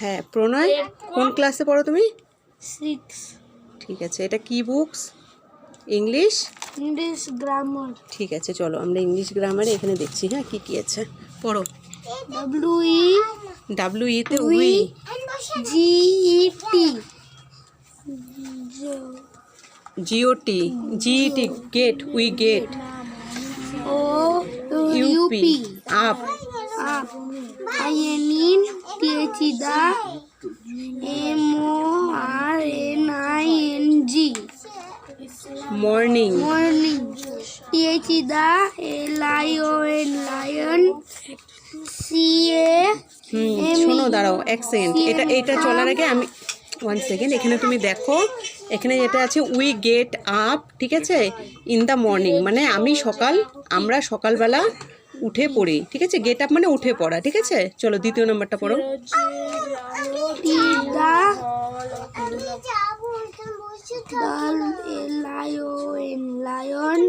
হ্যাঁ প্রণয় কোন ক্লাসে পড়ো তুমি? 6 ঠিক আছে, এটা কি বুকস? English grammar. ঠিক আছে, চলো আমরা ইংলিশ গ্রামারে এখানে দেখছি। হ্যাঁ কি কি আছে পড়ো। WE তে we, GOT gate, we get, UP up, ININ MORNING morning, LION শোনো দাঁড়াও অ্যাকসেন্ট, এটা চলার আগে আমি 1 সেকেন্ড, এখানে তুমি দেখো এখানে যেটা আছে উই গেট আপ, ঠিক আছে, ইন দ্য মর্নিং মানে আমরা সকালবেলা উঠে পড়ি, ঠিক আছে, গেট আপ মানে উঠে পড়া, ঠিক আছে। চলো দ্বিতীয় নম্বরটা পড়ো।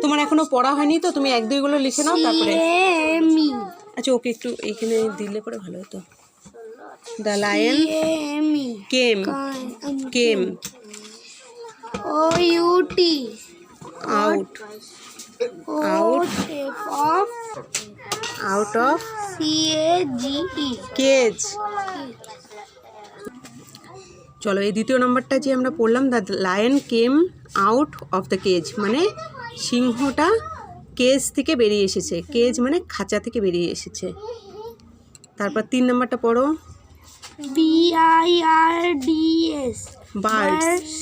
তোমার এখনো পড়া হয়নি তো, তুমি 1 2 গুলো লিখে নাও তারপরে। আচ্ছা ওকে একটু এইখানে দিলে পরে ভালো হতো। The lion came out of cage. চলো এই দ্বিতীয় নম্বরটা যে আমরা পড়লাম, the lion came out of the cage মানে সিংহটা কেজ থেকে বেরিয়ে এসেছে, কেজ মানে খাঁচা থেকে বেরিয়ে এসেছে। তারপর 3 নম্বরটা পড়ো। BIRDS birds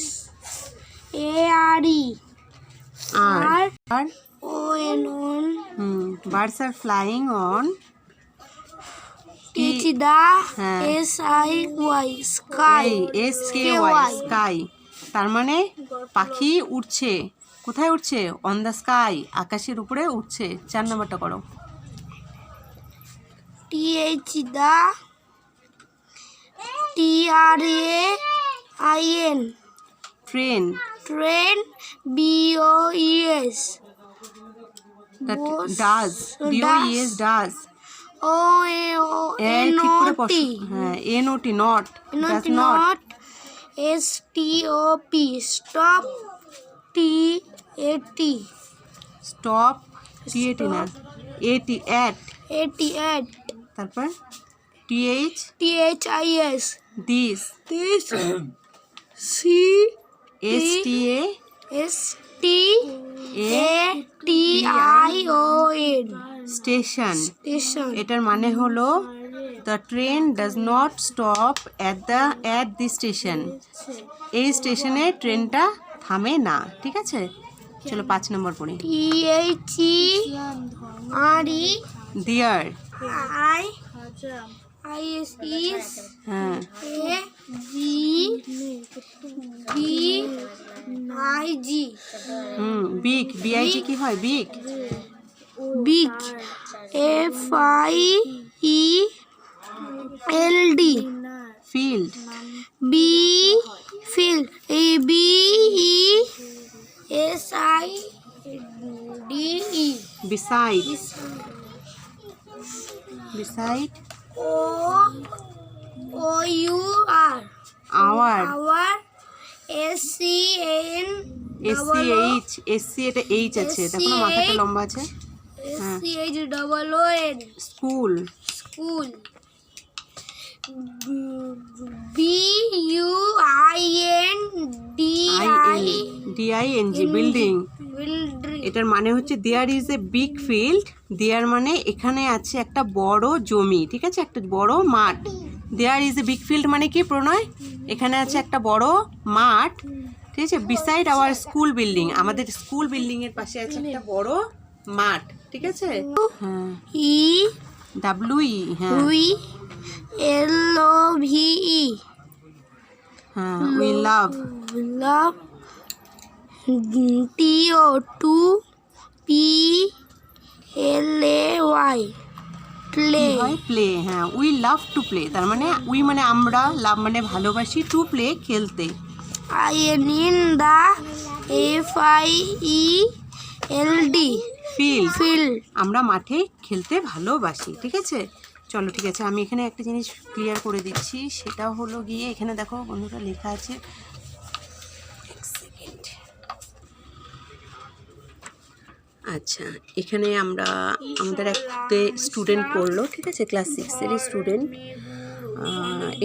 birds are flying on sky, তার মানে পাখি উঠছে, কোথায় উঠছে? অন দ্য স্কাই, আকাশের উপরে উঠছে। 4 নম্বরটা করো। TRAIN train, BOES does, does, ঠিক করে বসো। হ্যাঁ NOT not, does not, STOP stop, stop, না AT তারপর THIS দিস, STATION স্টেশন। এটার মানে হলো the train does not stop at the station, এই স্টেশনে ট্রেনটা থামে না, ঠিক আছে। চলো 5 নম্বর পড়ি। ডিয়ার হ্যাঁ বিগ, BIG কি হয়? Big FIELD field, field BESIDE beside OUR our SCH এটা H আছে, দেখো না মাথাটা লম্বা আছে। SCHOON স্কুল BUINDING বিল্ডিং, এটার মানে হচ্ছে there is a big field, there মানে এখানে আছে একটা বড় জমি, ঠিক আছে, একটা বড় মাঠ। There is a big field মানে কি প্রণয়? এখানে আছে একটা বড় মাঠ, ঠিক আছে। বিসাইড আওয়ার স্কুল বিল্ডিং, আমাদের স্কুল বিল্ডিং এর পাশে আছে একটা বড় মাঠ, ঠিক আছে। হ্যাঁ WE হ্যাঁ LOVE হ্যাঁ উই লাভ TOPLAY প্লে। হ্যাঁ উই লাভ টু প্লে, তার মানে উই মানে আমরা, লাভ মানে ভালোবাসি, টু প্লে খেলতে। IN the FIELD ফিল্ড, আমরা মাঠে খেলতে ভালোবাসি, ঠিক আছে। চলো ঠিক আছে, আমি এখানে একটা জিনিস ক্লিয়ার করে দিচ্ছি, সেটা হলো গিয়ে এখানে দেখো বন্ধুরা লেখা আছে, এক সেকেন্ড। আচ্ছা, এখানে আমরা আমাদের একটা স্টুডেন্ট পড়লো, ঠিক আছে, ক্লাস 6-এর স্টুডেন্ট।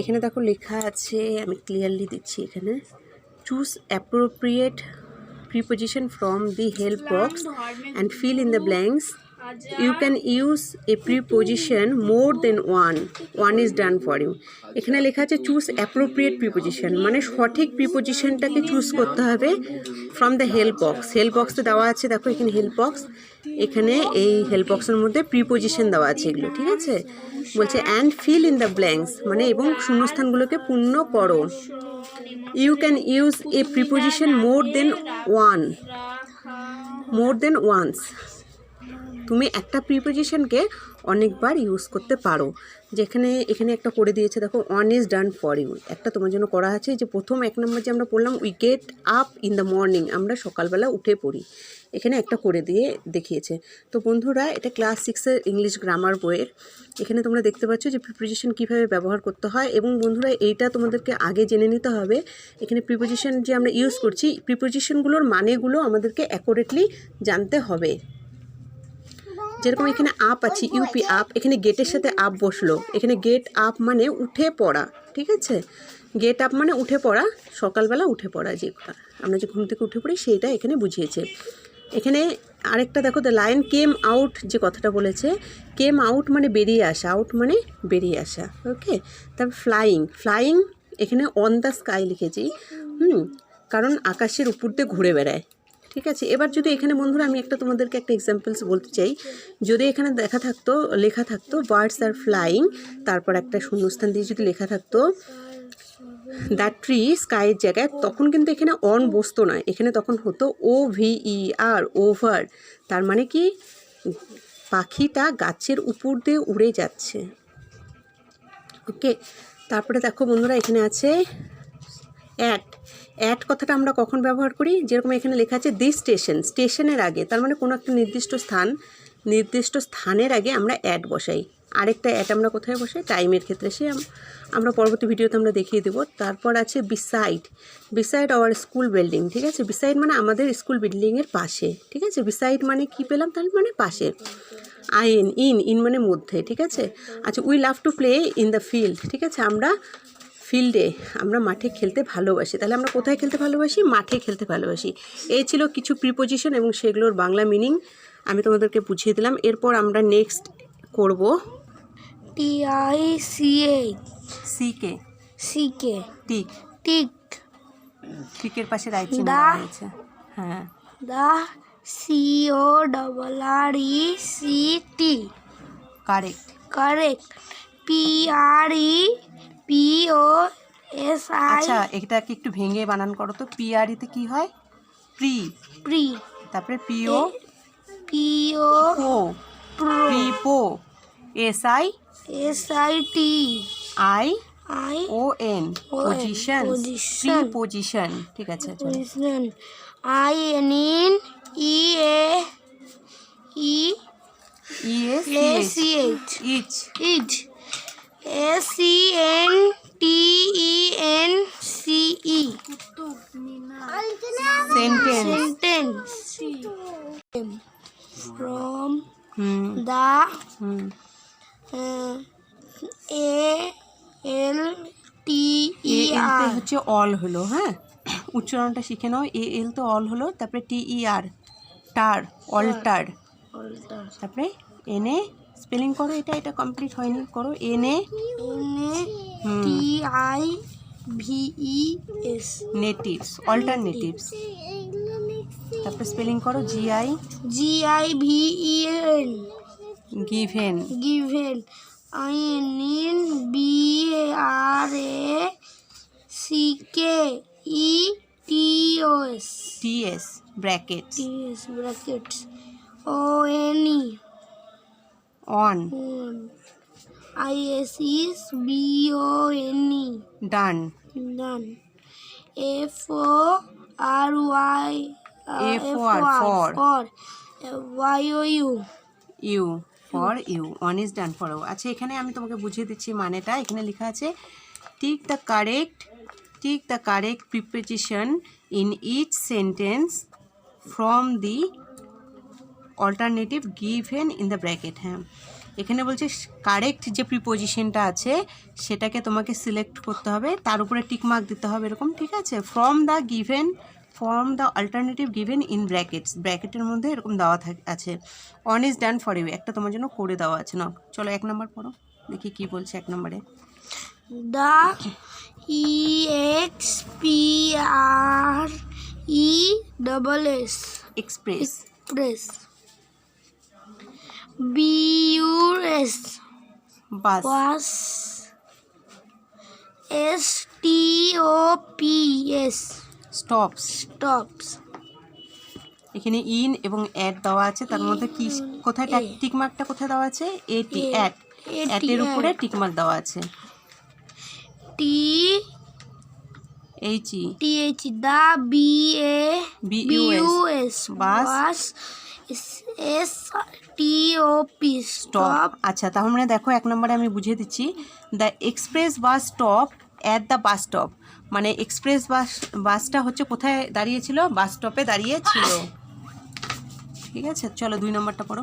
এখানে দেখো লেখা আছে, আমি ক্লিয়ারলি দিচ্ছি এখানে, choose appropriate preposition from the help box and fill in the blanks. You can use a preposition more than one is done for you. এখানে লেখা আছে চুজ অ্যাপ্রোপ্রিয়েট প্রিপোজিশন, মানে সঠিক প্রিপোজিশনটাকে চুজ করতে হবে from the help box. Help বক্সে দেওয়া আছে, দেখো এখানে হেল্প বক্স, এখানে এই হেল্প বক্সের মধ্যে প্রিপোজিশন দেওয়া আছে এগুলো, ঠিক আছে। বলছে and fill in the blanks, মানে এবং শূন্যস্থানগুলোকে পূর্ণ করো। You can use a preposition more than once. তুমি একটা প্রিপোজিশনকে অনেকবার ইউজ করতে পারো। যেখানে এখানে একটা করে দিয়েছে দেখো, one is done for you, একটা তোমার জন্য করা আছে। যে প্রথম 1 নম্বর যে আমরা পড়লাম, we get up in the morning, আমরা সকালবেলা উঠে পড়ি, এখানে একটা করে দিয়ে দেখিয়েছে। তো বন্ধুরা, এটা ক্লাস 6-এর ইংলিশ গ্রামার বইয়ের। এখানে তোমরা দেখতে পাচ্ছ যে প্রিপোজিশন কীভাবে ব্যবহার করতে হয়। এবং বন্ধুরা, এইটা তোমাদেরকে আগে জেনে নিতে হবে, এখানে প্রিপোজিশন যে আমরা ইউজ করছি, প্রিপোজিশনগুলোর মানেগুলো আমাদেরকে অ্যাকুরেটলি জানতে হবে। যেরকম এখানে আপ আছে, ইউপি আপ, এখানে গেটের সাথে আপ বসলো, এখানে গেট আপ মানে উঠে পড়া, ঠিক আছে। গেট আপ মানে উঠে পড়া, সকালবেলা উঠে পড়া, যে আমরা যে ঘুম থেকে উঠে পড়ি সেইটা এখানে বুঝিয়েছে। এখানে আরেকটা দেখো, দ্য লায়ন কেম আউট, যে কথাটা বলেছে, কেম আউট মানে বেরিয়ে আসা, আউট মানে বেরিয়ে আসা, ওকে। তারপর ফ্লাইং এখানে অন দ্য স্কাই লিখেছি, কারণ আকাশের উপর দিয়ে ঘুরে বেড়ায়, ঠিক আছে। এবার যদি এখানে বন্ধুরা আমি তোমাদেরকে একটা এক্সাম্পলস বলতে চাই, যদি এখানে লেখা থাকতো বার্ডস আর ফ্লাইং, তারপর একটা শূন্যস্থান দিয়ে যদি লেখা থাকতো দ্য ট্রি স্কাইয়ের জায়গায়, তখন কিন্তু এখানে অন বসতো না, এখানে তখন হতো OVER, ওভার। তার মানে কি, পাখিটা গাছের উপর দিয়ে উড়ে যাচ্ছে, ওকে। তারপরে দেখো বন্ধুরা, এখানে আছে অ্যাট কথাটা আমরা কখন ব্যবহার করি, যেরকম এখানে লেখা আছে দিস স্টেশনের আগে, তার মানে কোনো একটা নির্দিষ্ট স্থানের আগে আমরা অ্যাট বসাই। আরেকটা অ্যাট আমরা কোথায় বসাই, টাইমের ক্ষেত্রে, সে আমরা পরবর্তী ভিডিওতে আমরা দেখিয়ে দেবো। তারপর আছে বিসাইড আওয়ার স্কুল বিল্ডিং, ঠিক আছে। বিসাইড মানে আমাদের স্কুল বিল্ডিংয়ের পাশে, ঠিক আছে। বিসাইড মানে কি পেলাম, তাহলে মানে পাশে। ইন মানে মধ্যে, ঠিক আছে। আচ্ছা, we love to play in the field, ঠিক আছে। আমরা মাঠে খেলতে ভালোবাসি, তাহলে আমরা কোথায় খেলতে ভালোবাসি, মাঠে খেলতে ভালোবাসি। এই ছিল কিছু প্রিপোজিশন এবং সেগুলোর বাংলা মিনিং আমি তোমাদেরকে বুঝিয়ে দিলাম। এরপর আমরা নেক্সট করব টিকের পাশে রাইট চিহ্ন দেওয়া হয়েছে, হ্যাঁ। দা CORRECT, কারেক্ট। PREPOSI, আচ্ছা, এটাকে একটু ভেঙে বানান করো তো। PRE-তে কি হয়, প্রি। তারপরে PO প্রিপো, SIT ION পজিশন, ঠিক আছে। EACH SENTENCE sentence. from the ALTER হচ্ছে অল হলো, হ্যাঁ। উচ্চারণটা শিখে নাও, AL তো অল হলো, তারপরে TER অল্টার, তারপরে NA স্পেলিং করো, এটা কমপ্লিট হয়নি, করো NATIVES নেটিভস, অল্টারনেটিভস। তারপরে স্পেলিং করো GIVEN given TS brackets on ISSBONE done FOR YOU for you, one is done for you. আচ্ছা এখানে আমি তোমাকে বুঝিয়ে দিচ্ছি মানেটা। এখানে লেখা আছে tick the correct preposition in each sentence from the alternative given in the bracket. হ্যাঁ, এখানে বলছে কারেক্ট যে প্রিপোজিশনটা আছে সেটাকে তোমাকে সিলেক্ট করতে হবে, তার উপরে টিক মার্ক দিতে হবে এরকম, ঠিক আছে। From the alternative given in brackets, ব্র্যাকেটের মধ্যে এরকম দেওয়া আছে। One is done for you, একটা তোমার জন্য করে দেওয়া আছে। না চলো 1 নম্বর পড়ো, দেখি কি বলছে 1 নম্বরে। The express BUS bus was STOPS stops. stops এখানে ইন এবং অ্যাট দেওয়া আছে, তার মধ্যে কি কোথায় টিক মার্কটা কোথায় দেওয়া আছে? এটি, অ্যাটের উপরে টিক মার্ক দেওয়া আছে। TH the BUS was STOP stop. আচ্ছা তার মানে দেখো 1 নম্বরে আমি বুঝিয়ে দিচ্ছি। The express bus stop at the bus stop, মানে এক্সপ্রেস বাসটা হচ্ছে কোথায় দাঁড়িয়েছিল? বাস স্টপে দাঁড়িয়েছিল, ঠিক আছে। চলো 2 নম্বরটা পড়ো।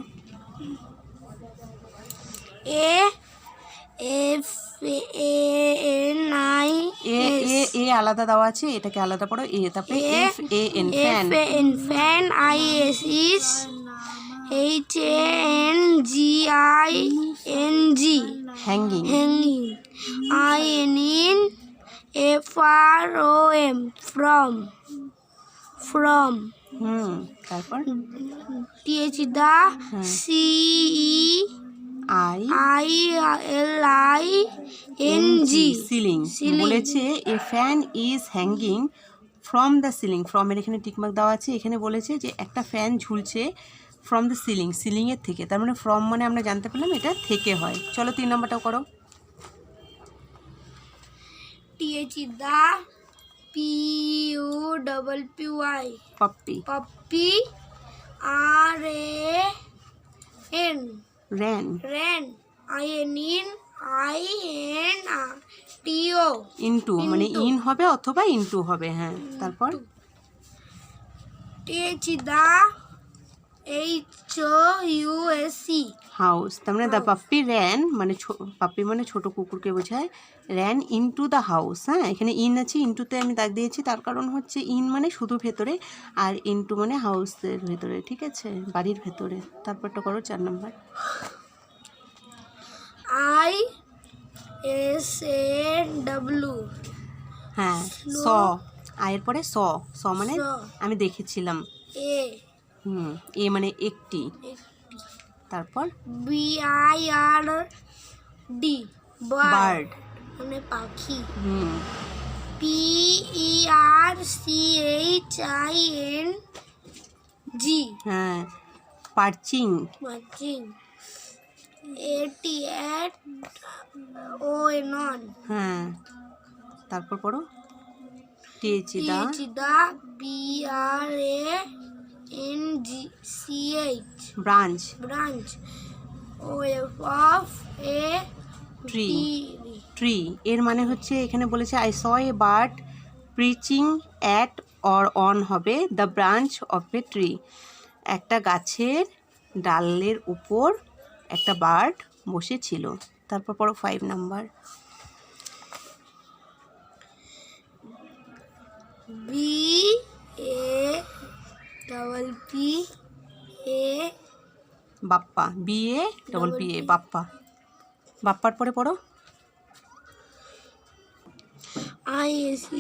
এ আলাদা দেওয়া আছে, এটাকে আলাদা পড়ো। তারপরে FAN fan ISIS HANGING hanging ININ FROM from তারপর TH the CEILING সিলিং বলেছে এ fan is hanging from the ceiling. ফ্রমের এখানে টিকমার্ক দেওয়া আছে। এখানে বলেছে যে একটা ফ্যান ঝুলছে ফ্রম দ্য সিলিংয়ের থেকে, তার মানে ফ্রম মানে আমরা জানতে পারলাম এটা থেকে হয়। চলো 3 নম্বরটাও করো। TH the PUPPY puppy RAN ININTO into মানে ইন হবে অথবা ইনটু হবে। হ্যাঁ, তারপর TH the HOUSE হাউস, তার মানে দ্য পাপ্পি র্যান মানে পাপ্পি মানে ছোট কুকুরকে বোঝায়। Ran into the house. হ্যাঁ, এখানে ইন আছে, ইনটুতে আমি দাগ দিয়েছি, তার কারণ হচ্ছে ইন মানে শুধু ভেতরে আর ইনটু মানে হাউসের ভেতরে, ঠিক আছে, বাড়ির ভেতরে। তারপরটা করো 4 নম্বর। ISAW হ্যাঁ, স আয়ের পরে স মানে আমি দেখেছিলাম। এ মানে একটি। তারপর BIRD বার্ড মানে পাখি PERCHING হ্যাঁ, পার্চিং ATON হ্যাঁ। তারপর পড়ো TH the BRANCH branch of a tree. এর মানে হচ্ছে এখানে বলেছে I saw a bird perching at or on হবে the branch of a tree. একটা গাছের ডালের উপর একটা বার্ড বসেছিল। তারপর পড়ো 5 নম্বর। বাপ্পা BAPPA বাপ্পা। বাপ্পার পরে পড়ো ISGOOP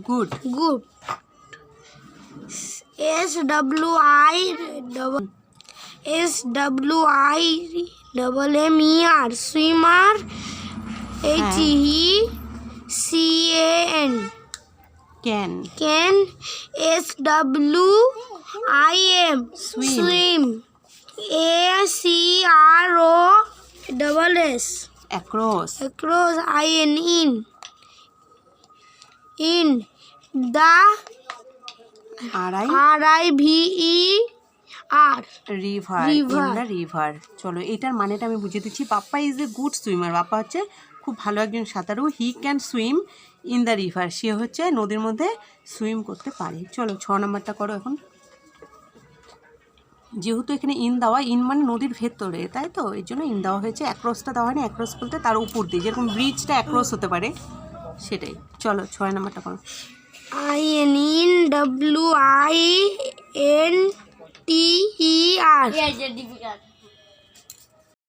good SWIMMER swimmer HECAN can SWIM swim ACROSS across across ININ the RIVE আর রিভার, ইন দ্য রিভার। চলো এটার মানেটা আমি বুঝিয়ে দিচ্ছি। Pappa is a good swimmer, Bappa হচ্ছে খুব ভালো একজন সাঁতারু। He can swim in the river, সে হচ্ছে নদীর মধ্যে সুইম করতে পারে। চলো 6 নম্বরটা করো এখন। যেহেতু এখানে ইন দেওয়া, ইন মানে নদীর ভেতরে, তাই তো, এর জন্য ইন দেওয়া হয়েছে। অ্যাক্রসটা দেওয়া হয়নি, অ্যাক্রস বলতে তার উপর দিয়ে, যেরকম ব্রিজটা অ্যাক্রস হতে পারে সেটাই। চলো 6 নম্বরটা করো। INWINTER